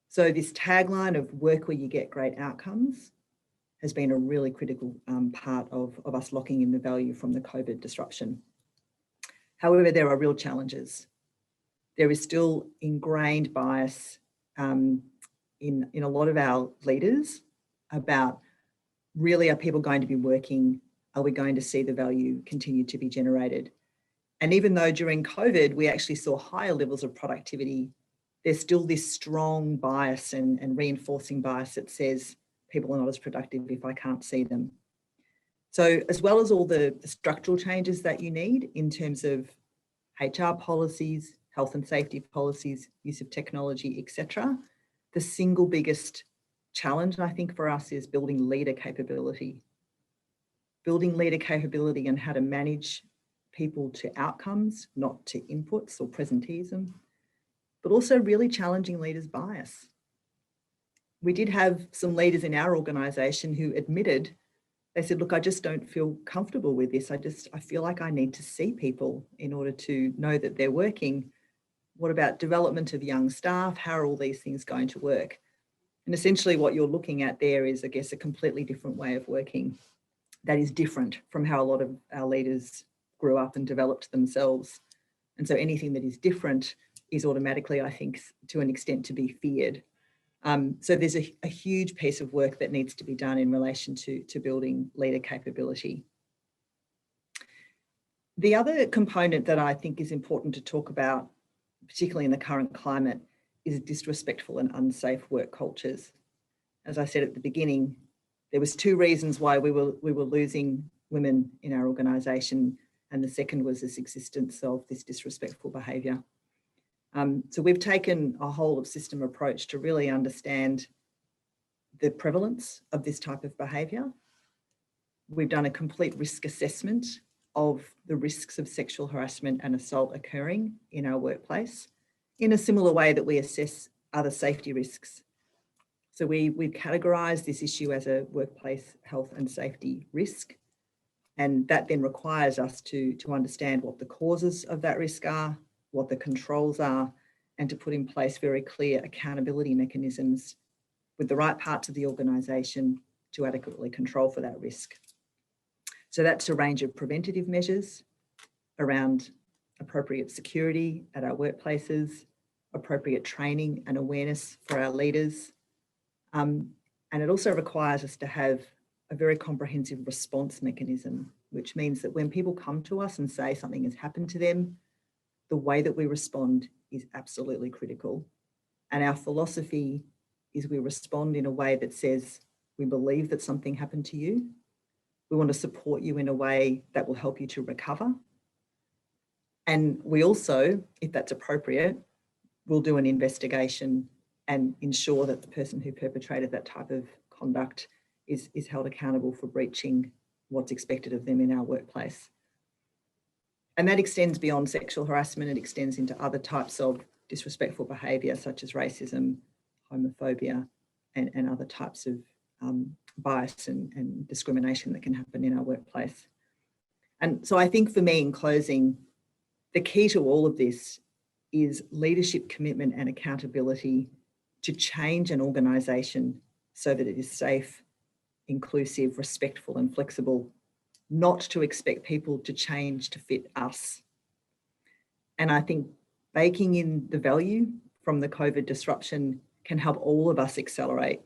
So this tagline of work where you get great outcomes has been a really critical part of us locking in the value from the COVID disruption. However, there are real challenges. There is still ingrained bias in a lot of our leaders about really are people going to be working? Are we going to see the value continue to be generated? And even though during COVID, we actually saw higher levels of productivity, there's still this strong bias and reinforcing bias that says people are not as productive if I can't see them. So as well as all the structural changes that you need in terms of HR policies, health and safety policies, use of technology, etc., the single biggest challenge, I think, for us is building leader capability. Building leader capability and how to manage people to outcomes, not to inputs or presenteeism, but also really challenging leaders' bias. We did have some leaders in our organisation who admitted, they said, look, I just don't feel comfortable with this. I feel like I need to see people in order to know that they're working. What about development of young staff? How are all these things going to work? And essentially what you're looking at there is, I guess, a completely different way of working that is different from how a lot of our leaders grew up and developed themselves. And so anything that is different is automatically, I think, to an extent to be feared. So there's a huge piece of work that needs to be done in relation to building leader capability. The other component that I think is important to talk about, particularly in the current climate, is disrespectful and unsafe work cultures. As I said at the beginning, there was two reasons why we were losing women in our organisation, and the second was this existence of this disrespectful behaviour. So we've taken a whole of system approach to really understand the prevalence of this type of behaviour. We've done a complete risk assessment of the risks of sexual harassment and assault occurring in our workplace in a similar way that we assess other safety risks. So we've categorised this issue as a workplace health and safety risk, and that then requires us to understand what the causes of that risk are, what the controls are, and to put in place very clear accountability mechanisms with the right parts of the organisation to adequately control for that risk. So that's a range of preventative measures, around appropriate security at our workplaces, appropriate training and awareness for our leaders. And it also requires us to have a very comprehensive response mechanism, which means that when people come to us and say something has happened to them, the way that we respond is absolutely critical. And our philosophy is we respond in a way that says, we believe that something happened to you. We want to support you in a way that will help you to recover. And we also, if that's appropriate, will do an investigation and ensure that the person who perpetrated that type of conduct is held accountable for breaching what's expected of them in our workplace. And that extends beyond sexual harassment. It extends into other types of disrespectful behaviour, such as racism, homophobia, and other types of bias and discrimination that can happen in our workplace. And so I think for me, in closing, the key to all of this is leadership commitment and accountability to change an organisation so that it is safe, inclusive, respectful and flexible, not to expect people to change to fit us. And I think baking in the value from the COVID disruption can help all of us accelerate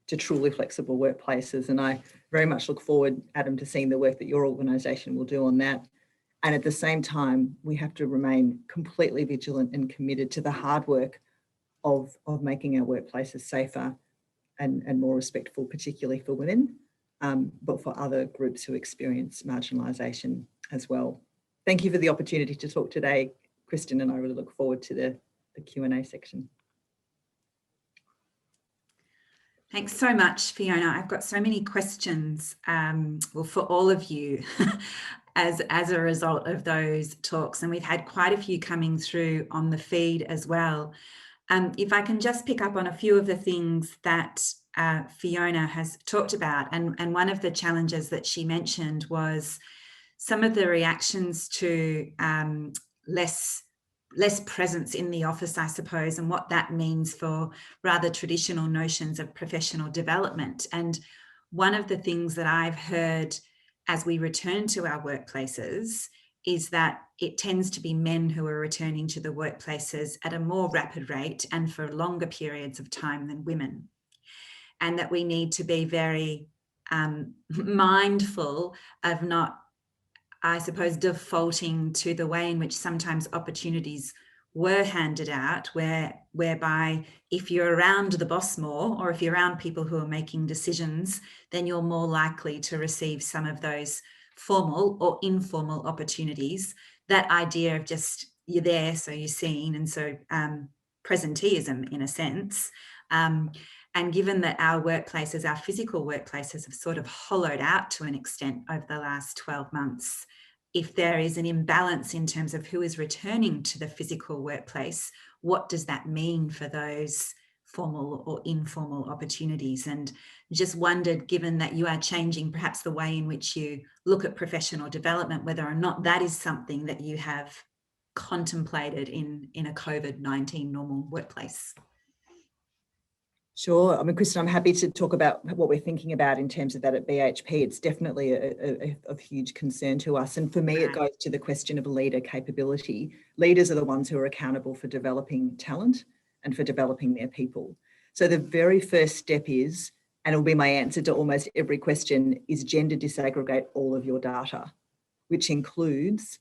to truly flexible workplaces. And I very much look forward, Adam, to seeing the work that your organisation will do on that. And at the same time, we have to remain completely vigilant and committed to the hard work of making our workplaces safer and more respectful, particularly for women, but for other groups who experience marginalisation as well. Thank you for the opportunity to talk today, Kristen, and I really look forward to the Q&A section. Thanks so much, Fiona. I've got so many questions for all of you as a result of those talks, and we've had quite a few coming through on the feed as well. If I can just pick up on a few of the things that Fiona has talked about, and one of the challenges that she mentioned was some of the reactions to less presence in the office, I suppose, and what that means for rather traditional notions of professional development. And one of the things that I've heard as we return to our workplaces is that it tends to be men who are returning to the workplaces at a more rapid rate and for longer periods of time than women. And that we need to be very mindful of not, I suppose, defaulting to the way in which sometimes opportunities were handed out, whereby if you're around the boss more, or if you're around people who are making decisions, then you're more likely to receive some of those formal or informal opportunities. That idea of just you're there, so you're seen, and so presenteeism in a sense. And given that our workplaces, our physical workplaces, have sort of hollowed out to an extent over the last 12 months, if there is an imbalance in terms of who is returning to the physical workplace, what does that mean for those formal or informal opportunities? And just wondered, given that you are changing perhaps the way in which you look at professional development, whether or not that is something that you have contemplated in a COVID-19 normal workplace. Sure. I mean, Kristen, I'm happy to talk about what we're thinking about in terms of that at BHP. It's definitely of huge concern to us. And for me, it goes to the question of leader capability. Leaders are the ones who are accountable for developing talent and for developing their people. So the very first step is, and it'll be my answer to almost every question, is gender disaggregate all of your data, which includes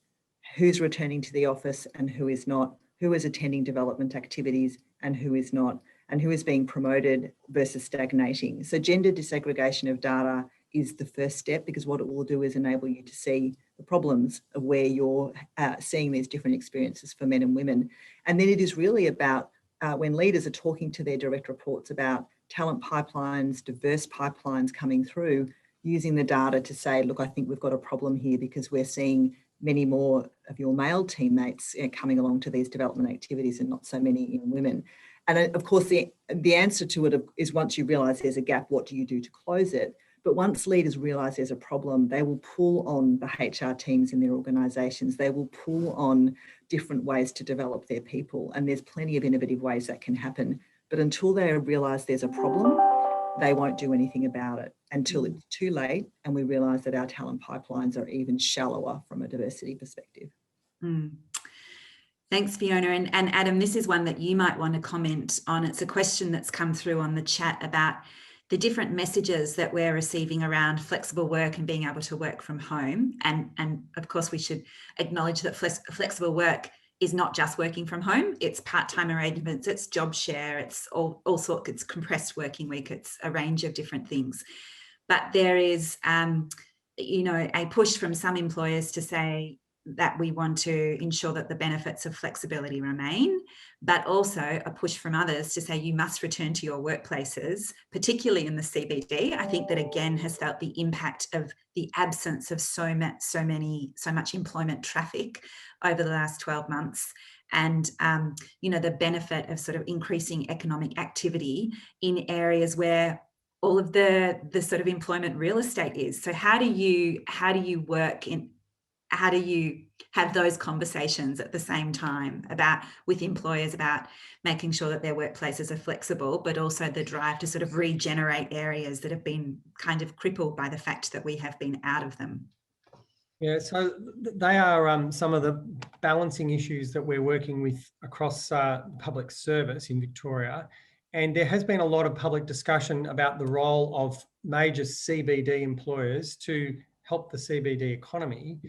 who's returning to the office and who is not, who is attending development activities and who is not, and who is being promoted versus stagnating. So gender disaggregation of data is the first step, because what it will do is enable you to see the problems of where you're seeing these different experiences for men and women. And then it is really about when leaders are talking to their direct reports about talent pipelines, diverse pipelines coming through, using the data to say, look, I think we've got a problem here because we're seeing many more of your male teammates coming along to these development activities and not so many in women. And of course, the answer to it is, once you realise there's a gap, what do you do to close it? But once leaders realise there's a problem, they will pull on the HR teams in their organisations. They will pull on different ways to develop their people. And there's plenty of innovative ways that can happen. But until they realise there's a problem, they won't do anything about it until it's too late and we realise that our talent pipelines are even shallower from a diversity perspective. Mm. Thanks, Fiona. And Adam, this is one that you might want to comment on. It's a question that's come through on the chat about the different messages that we're receiving around flexible work and being able to work from home. And of course, we should acknowledge that flexible work is not just working from home. It's part-time arrangements, it's job share, it's all sorts, it's compressed working week, it's a range of different things. But there is, you know, a push from some employers to say that we want to ensure that the benefits of flexibility remain, but also a push from others to say you must return to your workplaces, particularly in the CBD. I think that again has felt the impact of the absence of so much employment traffic over the last 12 months. And, you know, the benefit of sort of increasing economic activity in areas where all of the sort of employment real estate is. So how do you work in, how do you have those conversations at the same time with employers about making sure that their workplaces are flexible, but also the drive to sort of regenerate areas that have been kind of crippled by the fact that we have been out of them? Yeah, so they are some of the balancing issues that we're working with across public service in Victoria. And there has been a lot of public discussion about the role of major CBD employers to help the CBD economy.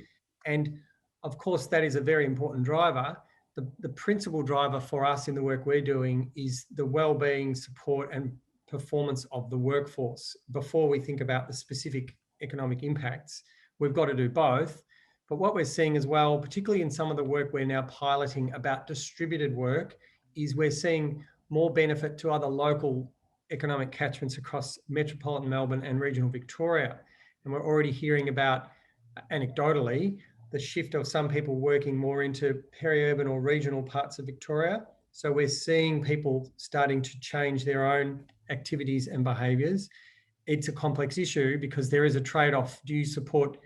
And of course, that is a very important driver. The principal driver for us in the work we're doing is the well-being, support and performance of the workforce. Before we think about the specific economic impacts, we've got to do both. But what we're seeing as well, particularly in some of the work we're now piloting about distributed work, is we're seeing more benefit to other local economic catchments across metropolitan Melbourne and regional Victoria. And we're already hearing about, anecdotally, the shift of some people working more into peri-urban or regional parts of Victoria. So we're seeing people starting to change their own activities and behaviours. It's a complex issue because there is a trade-off. Do you support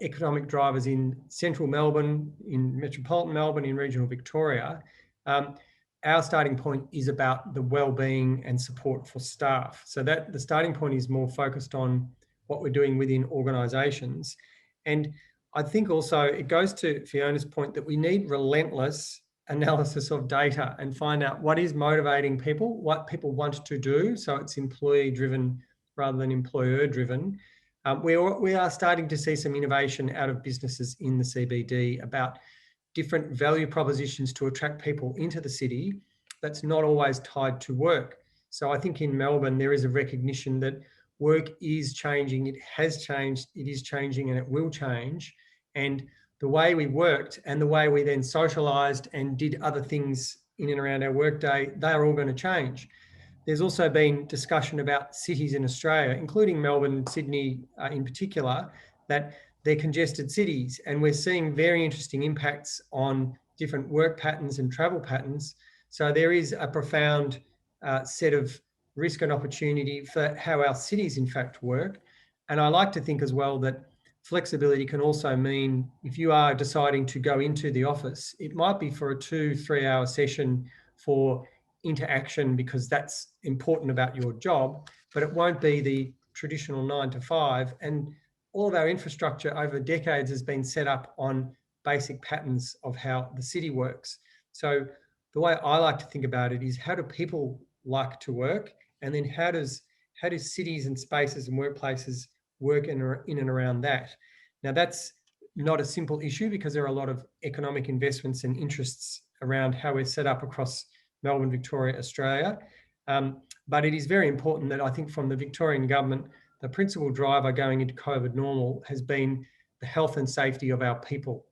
economic drivers in central Melbourne, in metropolitan Melbourne, in regional Victoria? Our starting point is about the well-being and support for staff. So that the starting point is more focused on what we're doing within organisations. And I think also it goes to Fiona's point that we need relentless analysis of data and find out what is motivating people, what people want to do. So it's employee-driven rather than employer-driven. We are starting to see some innovation out of businesses in the CBD about different value propositions to attract people into the city that's not always tied to work. So I think in Melbourne, there is a recognition that work is changing, it has changed, it is changing and it will change. And the way we worked and the way we then socialised and did other things in and around our workday, they are all going to change. There's also been discussion about cities in Australia, including Melbourne, Sydney in particular, that they're congested cities. And we're seeing very interesting impacts on different work patterns and travel patterns. So there is a profound set of risk and opportunity for how our cities in fact work. And I like to think as well that flexibility can also mean if you are deciding to go into the office, it might be for a 2-3 hour session for interaction because that's important about your job, but it won't be the traditional 9 to 5. And all of our infrastructure over decades has been set up on basic patterns of how the city works. So the way I like to think about it is how do people like to work? And then how do cities and spaces and workplaces work in and around that? Now that's not a simple issue because there are a lot of economic investments and interests around how we're set up across Melbourne, Victoria, Australia. But it is very important that I think from the Victorian government, the principal driver going into COVID normal has been the health and safety of our people,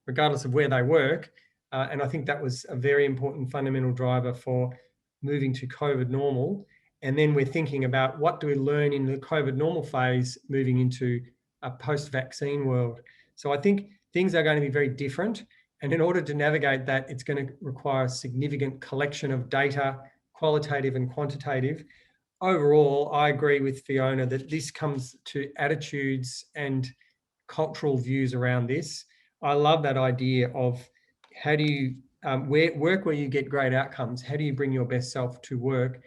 regardless of where they work. And I think that was a very important fundamental driver for moving to COVID normal. And then we're thinking about what do we learn in the COVID normal phase, moving into a post-vaccine world. So I think things are going to be very different. And in order to navigate that, it's going to require a significant collection of data, qualitative and quantitative. Overall, I agree with Fiona that this comes to attitudes and cultural views around this. I love that idea of how do you work where you get great outcomes? How do you bring your best self to work?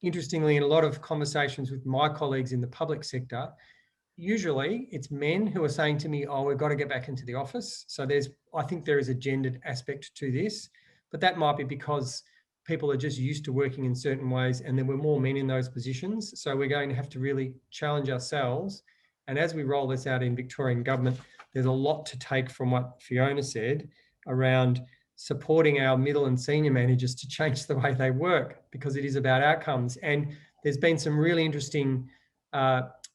interestingly, in a lot of conversations with my colleagues in the public sector, usually it's men who are saying to me, oh, we've got to get back into the office. So I think there is a gendered aspect to this, but that might be because people are just used to working in certain ways and there were more men in those positions. So we're going to have to really challenge ourselves. And as we roll this out in Victorian government, there's a lot to take from what Fiona said around supporting our middle and senior managers to change the way they work, because it is about outcomes. And there's been some really interesting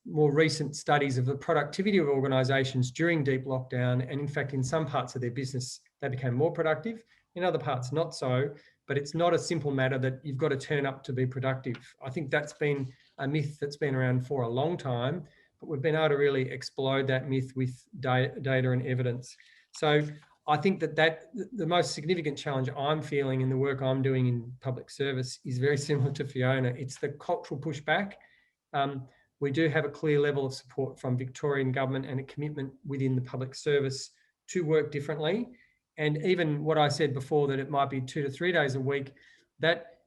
more recent studies of the productivity of organisations during deep lockdown. And in fact, in some parts of their business, they became more productive, in other parts not so. But it's not a simple matter that you've got to turn up to be productive. I think that's been a myth that's been around for a long time, but we've been able to really explode that myth with data and evidence. So I think that the most significant challenge I'm feeling in the work I'm doing in public service is very similar to Fiona. It's the cultural pushback. We do have a clear level of support from Victorian government and a commitment within the public service to work differently. And even what I said before, that it might be 2 to 3 days a week, that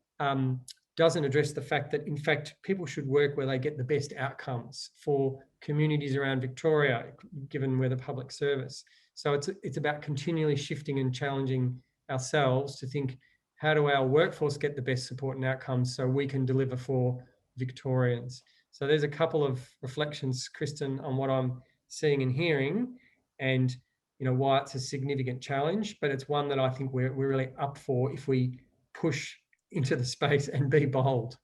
doesn't address the fact that, in fact, people should work where they get the best outcomes for communities around Victoria, given we're the public service. So it's about continually shifting and challenging ourselves to think, how do our workforce get the best support and outcomes so we can deliver for Victorians? So there's a couple of reflections, Kristen, on what I'm seeing and hearing, and why it's a significant challenge, but it's one that I think we're really up for if we push into the space and be bold.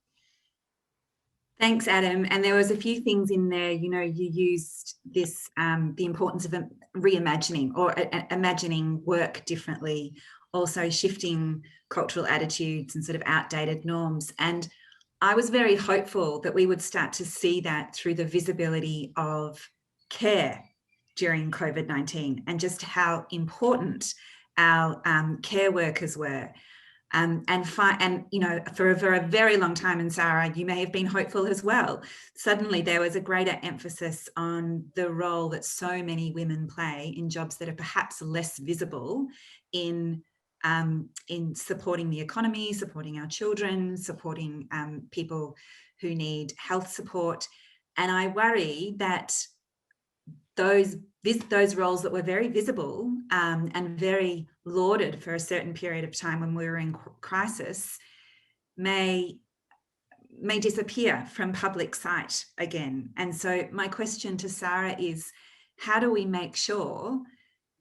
Thanks, Adam. And there was a few things in there, you used this, the importance of reimagining or imagining work differently, also shifting cultural attitudes and sort of outdated norms. And I was very hopeful that we would start to see that through the visibility of care during COVID-19 and just how important our care workers were. And for a very long time, and Sara, you may have been hopeful as well. Suddenly there was a greater emphasis on the role that so many women play in jobs that are perhaps less visible in supporting the economy, supporting our children, supporting people who need health support. And I worry that those roles that were very visible and very lauded for a certain period of time when we were in crisis may disappear from public sight again. And so my question to Sara is, how do we make sure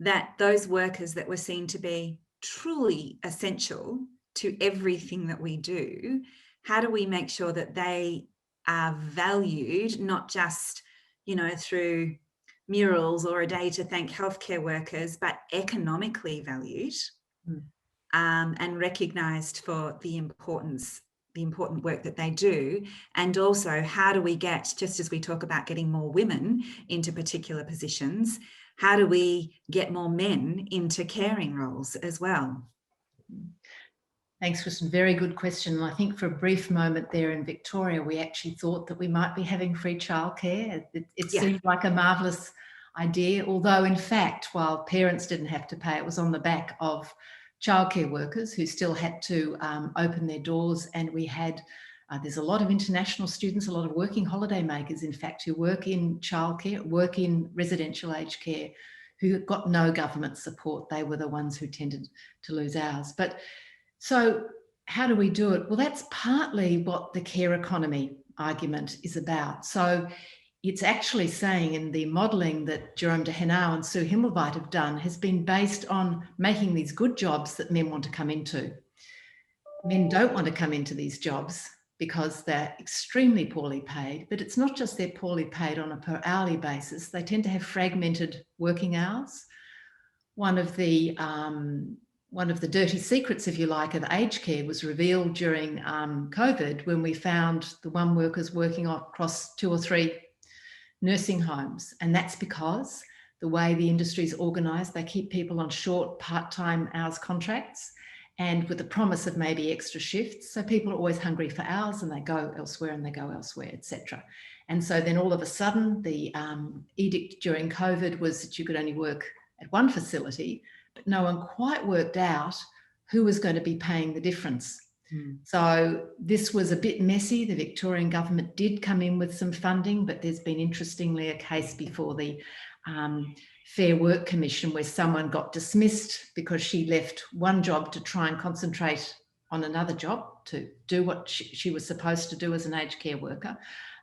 that those workers that were seen to be truly essential to everything that we do, how do we make sure that they are valued, not just, through murals or a day to thank healthcare workers, but economically valued and recognised for the important work that they do? And also, how do we get, just as we talk about getting more women into particular positions, how do we get more men into caring roles as well? Thanks, Kristen. Very good question. I think for a brief moment there in Victoria, we actually thought that we might be having free childcare. It seemed like a marvellous idea, although in fact, while parents didn't have to pay, it was on the back of childcare workers who still had to open their doors. And we had, there's a lot of international students, a lot of working holiday makers, in fact, who work in childcare, work in residential aged care, who got no government support. They were the ones who tended to lose ours. But so how do we do it? Well, that's partly what the care economy argument is about. So it's actually saying, in the modelling that Jerome de Henao and Sue Himmelweit have done, has been based on making these good jobs that men want to come into. Men don't want to come into these jobs because they're extremely poorly paid, but it's not just they're poorly paid on a per hourly basis. They tend to have fragmented working hours. One of the dirty secrets, if you like, of aged care was revealed during COVID, when we found the one workers working across 2 or 3 nursing homes. And that's because the way the industry is organised, they keep people on short part-time hours contracts and with the promise of maybe extra shifts. So people are always hungry for hours and they go elsewhere and they go elsewhere, etc. And so then all of a sudden the edict during COVID was that you could only work at one facility, but no one quite worked out who was going to be paying the difference. So this was a bit messy. The Victorian government did come in with some funding, but there's been interestingly a case before the Fair Work Commission where someone got dismissed because she left one job to try and concentrate on another job to do what she was supposed to do as an aged care worker.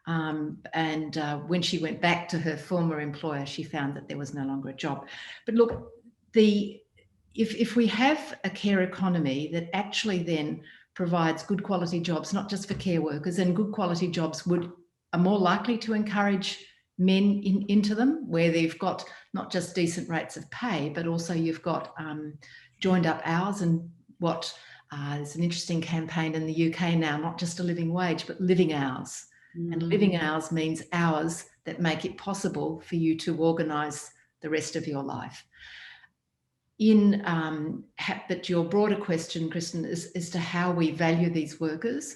When she went back to her former employer, she found that there was no longer a job. But look, if we have a care economy that actually then provides good quality jobs, not just for care workers, and good quality jobs are more likely to encourage men into them, where they've got not just decent rates of pay, but also you've got joined up hours and there's an interesting campaign in the UK now, not just a living wage, but living hours. And living hours means hours that make it possible for you to organise the rest of your life. But your broader question, Kristen, is as to how we value these workers.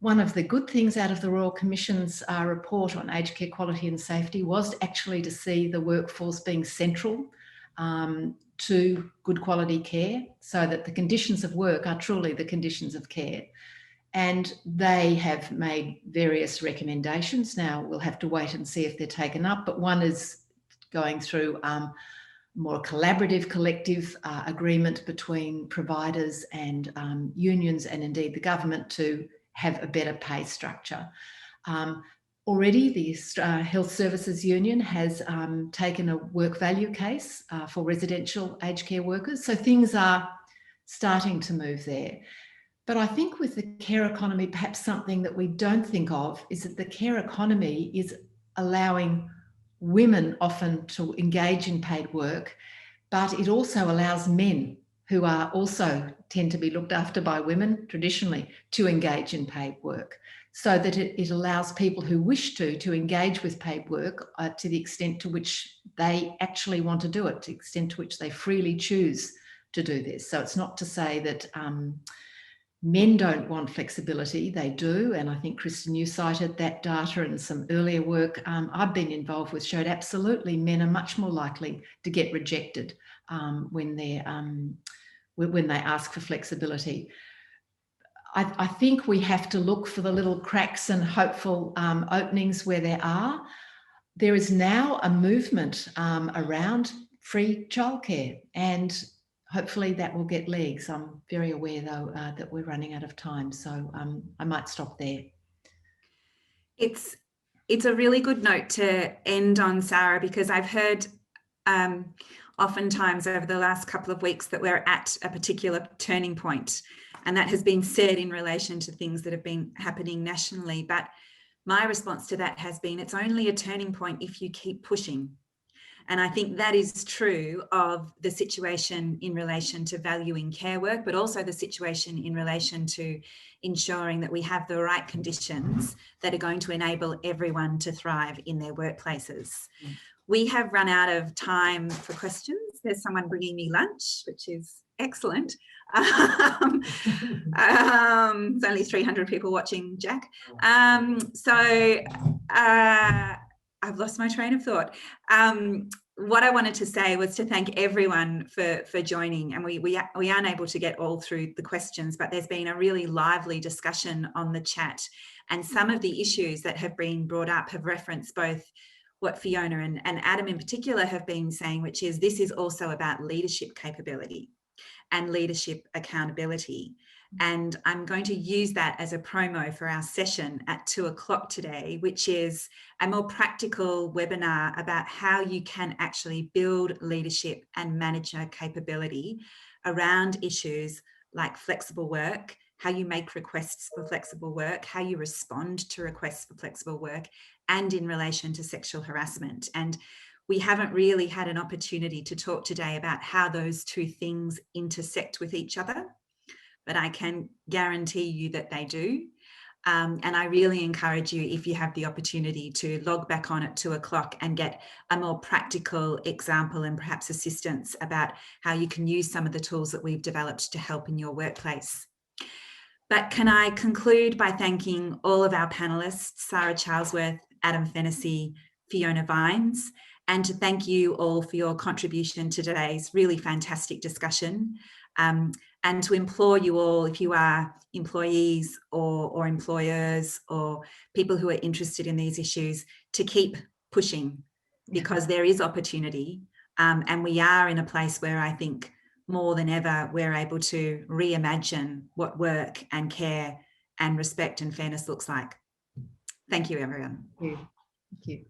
One of the good things out of the Royal Commission's report on aged care quality and safety was actually to see the workforce being central to good quality care, so that the conditions of work are truly the conditions of care. And they have made various recommendations. Now we'll have to wait and see if they're taken up, but one is going through more collaborative, collective agreement between providers and unions, and indeed the government, to have a better pay structure. Already the Health Services Union has taken a work value case for residential aged care workers. So things are starting to move there. But I think with the care economy, perhaps something that we don't think of is that the care economy is allowing women often to engage in paid work, but it also allows men, who are also tend to be looked after by women traditionally, to engage in paid work, so that it allows people who wish to engage with paid work to the extent to which they actually want to do it, to the extent to which they freely choose to do this. So it's not to say that men don't want flexibility, they do. And I think, Kristen, you cited that data, and some earlier work I've been involved with showed absolutely men are much more likely to get rejected when they ask for flexibility. I think we have to look for the little cracks and hopeful openings where there are. There is now a movement around free childcare, and hopefully that will get legs. I'm very aware, though, that we're running out of time, so I might stop there. It's a really good note to end on, Sara, because I've heard oftentimes over the last couple of weeks that we're at a particular turning point, and that has been said in relation to things that have been happening nationally. But my response to that has been, it's only a turning point if you keep pushing. And I think that is true of the situation in relation to valuing care work, but also the situation in relation to ensuring that we have the right conditions that are going to enable everyone to thrive in their workplaces. We have run out of time for questions. There's someone bringing me lunch, which is excellent. There's only 300 people watching, Jack. I've lost my train of thought. What I wanted to say was to thank everyone for joining, and we aren't able to get all through the questions, but there's been a really lively discussion on the chat, and some of the issues that have been brought up have referenced both what Fiona and Adam in particular have been saying, which is this is also about leadership capability and leadership accountability. And I'm going to use that as a promo for our session at 2:00 today, which is a more practical webinar about how you can actually build leadership and manager capability around issues like flexible work, how you make requests for flexible work, how you respond to requests for flexible work, and in relation to sexual harassment. And we haven't really had an opportunity to talk today about how those two things intersect with each other, but I can guarantee you that they do. And I really encourage you, if you have the opportunity, to log back on at 2:00 and get a more practical example and perhaps assistance about how you can use some of the tools that we've developed to help in your workplace. But can I conclude by thanking all of our panellists, Sara Charlsworth, Adam Fennessy, Fiona Vines, and to thank you all for your contribution to today's really fantastic discussion. And and to implore you all, if you are employees or employers or people who are interested in these issues, to keep pushing, because there is opportunity, and we are in a place where I think more than ever we're able to reimagine what work and care and respect and fairness looks like. Thank you, everyone. Thank you. Thank you.